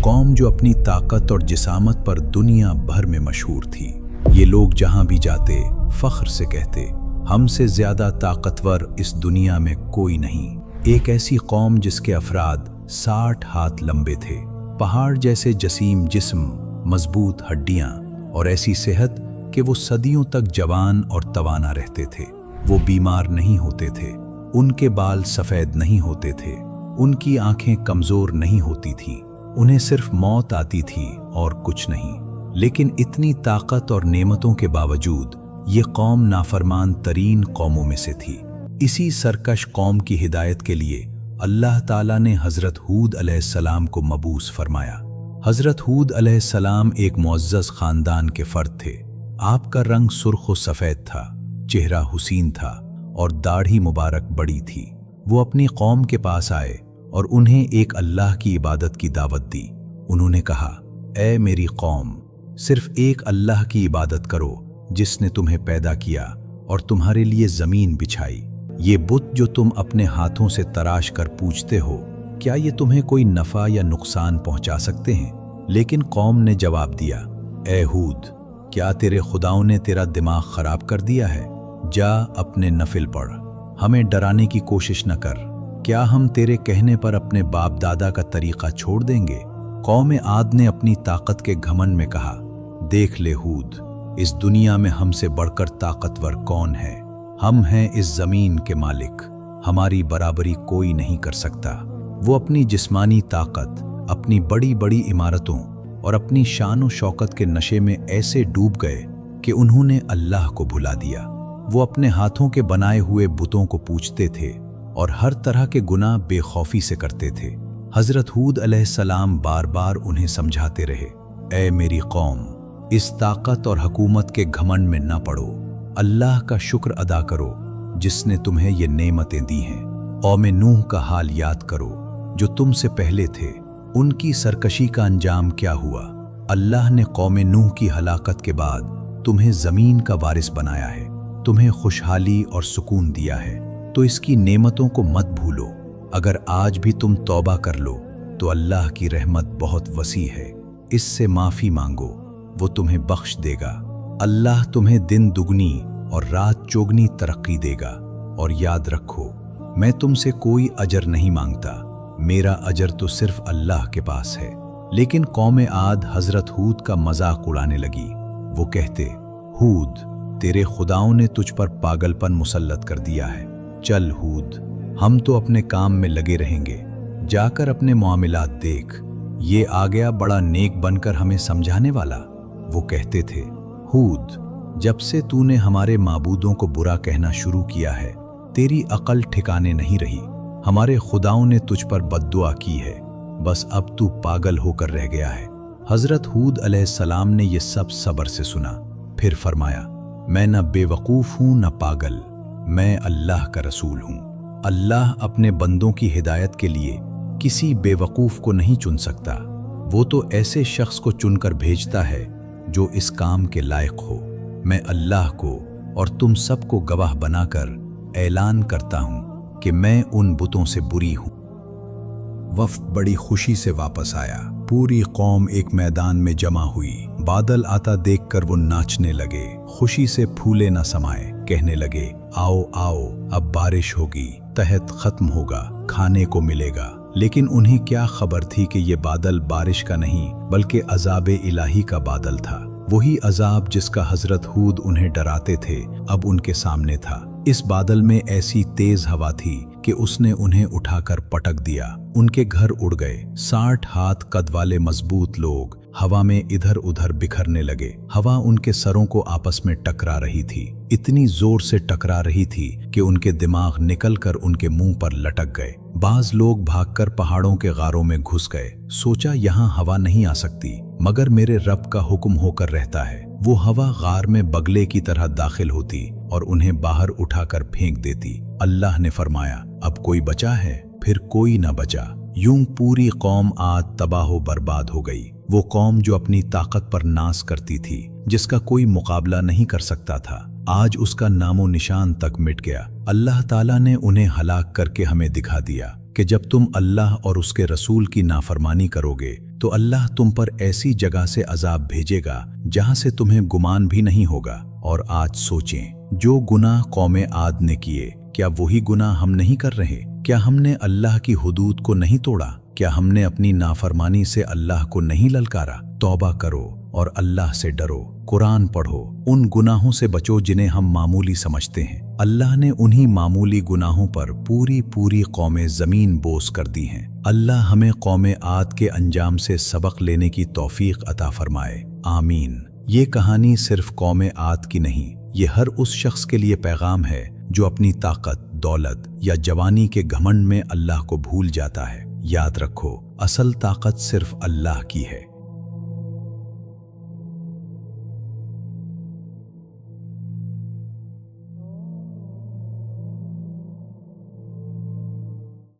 कौम जो अपनी ताकत और जिसामत पर दुनिया भर में मशहूर थी। ये लोग जहां भी जाते फख्र से कहते, हमसे ज्यादा ताकतवर इस दुनिया में कोई नहीं। एक ऐसी कौम जिसके अफराद 60 हाथ लंबे थे, पहाड़ जैसे जसीम जिस्म, मजबूत हड्डियां और ऐसी सेहत कि वो सदियों तक जवान और तवाना रहते थे। वो बीमार नहीं होते थे, उनके बाल सफ़ेद नहीं होते थे, उनकी आंखें कमज़ोर नहीं होती थीं, उन्हें सिर्फ मौत आती थी और कुछ नहीं। लेकिन इतनी ताकत और नेमतों के बावजूद ये कौम नाफरमान तरीन कौमों में से थी। इसी सरकश कौम की हिदायत के लिए अल्लाह ताला ने हज़रत हूद अलैहिस्सलाम को मबूस फरमाया। हज़रत हूद अलैहिस्सलाम एक मुअज़्ज़ज़ ख़ानदान के फ़र्द थे। आपका रंग सुर्ख व सफ़ेद था, चेहरा हुसीन था और दाढ़ी मुबारक बड़ी थी। वो अपनी कौम के पास आए और उन्हें एक अल्लाह की इबादत की दावत दी। उन्होंने कहा, ऐ मेरी कौम, सिर्फ एक अल्लाह की इबादत करो जिसने तुम्हें पैदा किया और तुम्हारे लिए ज़मीन बिछाई। ये बुत जो तुम अपने हाथों से तराश कर पूजते हो, क्या ये तुम्हें कोई नफ़ा या नुकसान पहुंचा सकते हैं? लेकिन कौम ने जवाब दिया, ऐ हूद, क्या तेरे खुदाओं ने तेरा दिमाग खराब कर दिया है? जा अपने नफिल पढ़, हमें डराने की कोशिश न कर। क्या हम तेरे कहने पर अपने बाप दादा का तरीका छोड़ देंगे? कौम आद ने अपनी ताकत के घमंड में कहा, देख ले हूद, इस दुनिया में हमसे बढ़कर ताकतवर कौन है? हम हैं इस जमीन के मालिक, हमारी बराबरी कोई नहीं कर सकता। वो अपनी जिस्मानी ताकत, अपनी बड़ी बड़ी इमारतों और अपनी शान व शौकत के नशे में ऐसे डूब गए कि उन्होंने अल्लाह को भुला दिया। वो अपने हाथों के बनाए हुए बुतों को पूजते थे और हर तरह के गुनाह बेखौफी से करते थे। हज़रत हूद अलैहिस्सलाम बार बार उन्हें समझाते रहे, ऐ मेरी कौम, इस ताकत और हुकूमत के घमंड में न पड़ो, अल्लाह का शुक्र अदा करो जिसने तुम्हें ये नेमतें दी हैं। कौम नूह का हाल याद करो जो तुमसे पहले थे, उनकी सरकशी का अंजाम क्या हुआ। अल्लाह ने कौम नूह की हलाकत के बाद तुम्हें ज़मीन का वारिस बनाया है, तुम्हें खुशहाली और सुकून दिया है, तो इसकी नेमतों को मत भूलो। अगर आज भी तुम तौबा कर लो तो अल्लाह की रहमत बहुत वसी है, इससे माफ़ी मांगो, वो तुम्हें बख्श देगा। अल्लाह तुम्हें दिन दुगनी और रात चौगनी तरक्की देगा। और याद रखो, मैं तुमसे कोई अजर नहीं मांगता, मेरा अजर तो सिर्फ अल्लाह के पास है। लेकिन कौम आद हज़रत हूद का मजाक उड़ाने लगी। वो कहते, हूद, तेरे खुदाओं ने तुझ पर पागलपन मुसल्लत कर दिया है। चल हूद, हम तो अपने काम में लगे रहेंगे, जाकर अपने मामलात देख। ये आ गया बड़ा नेक बनकर हमें समझाने वाला। वो कहते थे, हूद, जब से तूने हमारे माबूदों को बुरा कहना शुरू किया है, तेरी अकल ठिकाने नहीं रही। हमारे खुदाओं ने तुझ पर बद्दुआ की है, बस अब तू पागल होकर रह गया है। हज़रत हूद अलैहिस्सलाम ने ये सब सब्र से सुना, फिर फरमाया, मैं न बेवकूफ़ हूँ न पागल, मैं अल्लाह का रसूल हूँ। अल्लाह अपने बंदों की हिदायत के लिए किसी बेवकूफ़ को नहीं चुन सकता। वो तो ऐसे शख्स को चुनकर भेजता है जो इस काम के लायक हो। मैं अल्लाह को और तुम सबको गवाह बनाकर ऐलान करता हूँ कि मैं उन बुतों से बुरी हूँ। वफ़द बड़ी खुशी से वापस आया। पूरी कौम एक मैदान में जमा हुई। बादल आता देखकर वो नाचने लगे, खुशी से फूले न समाए। कहने लगे, आओ आओ, अब बारिश होगी, तहत खत्म होगा, खाने को मिलेगा। लेकिन उन्हें क्या खबर थी कि ये बादल बारिश का नहीं बल्कि अज़ाब इलाही का बादल था। वही अज़ाब जिसका हज़रत हूद उन्हें डराते थे अब उनके सामने था। इस बादल में ऐसी तेज हवा थी कि उसने उन्हें उठाकर पटक दिया। उनके घर उड़ गए। 60 हाथ कद वाले मजबूत लोग हवा में इधर उधर बिखरने लगे। हवा उनके सरों को आपस में टकरा रही थी, इतनी जोर से टकरा रही थी कि उनके दिमाग निकलकर उनके मुंह पर लटक गए। बाज लोग भागकर पहाड़ों के गारों में घुस गए। सोचा, यहाँ हवा नहीं आ सकती, मगर मेरे रब का हुक्म होकर रहता है। वो हवा गार में बगले की तरह दाखिल होती और उन्हें बाहर उठाकर फेंक देती। अल्लाह ने फरमाया, अब कोई बचा है? फिर कोई न बचा। यूं पूरी कौम आद तबाह बर्बाद हो गई। वो कौम जो अपनी ताकत पर नाज करती थी, जिसका कोई मुकाबला नहीं कर सकता था, आज उसका नामो निशान तक मिट गया। अल्लाह ताला ने उन्हें हलाक करके हमें दिखा दिया کہ جब तुम अल्लाह और उसके रसूल की नाफरमानी करोगे तो अल्लाह तुम पर ऐसी जगह से अजाब भेजेगा जहां से तुम्हें गुमान भी नहीं होगा। और आज सोचें, जो गुनाह कौमे आद ने किए, क्या वही गुनाह हम नहीं कर रहे? क्या हमने अल्लाह की हुदूद को नहीं तोड़ा? क्या हमने अपनी नाफरमानी से अल्लाह को नहीं ललकारा? तौबा करो और अल्लाह से डरो, कुरान पढ़ो, उन गुनाहों से बचो जिन्हें हम मामूली समझते हैं। अल्लाह ने उन्हीं मामूली गुनाहों पर पूरी कौमें ज़मीन बोस कर दी हैं। अल्लाह हमें कौमे आद के अंजाम से सबक लेने की तौफीक अता फरमाए, आमीन। ये कहानी सिर्फ कौमे आद की नहीं, ये हर उस शख्स के लिए पैगाम है जो अपनी ताकत, दौलत या जवानी के घमंड में अल्लाह को भूल जाता है। याद रखो, असल ताकत सिर्फ अल्लाह की है।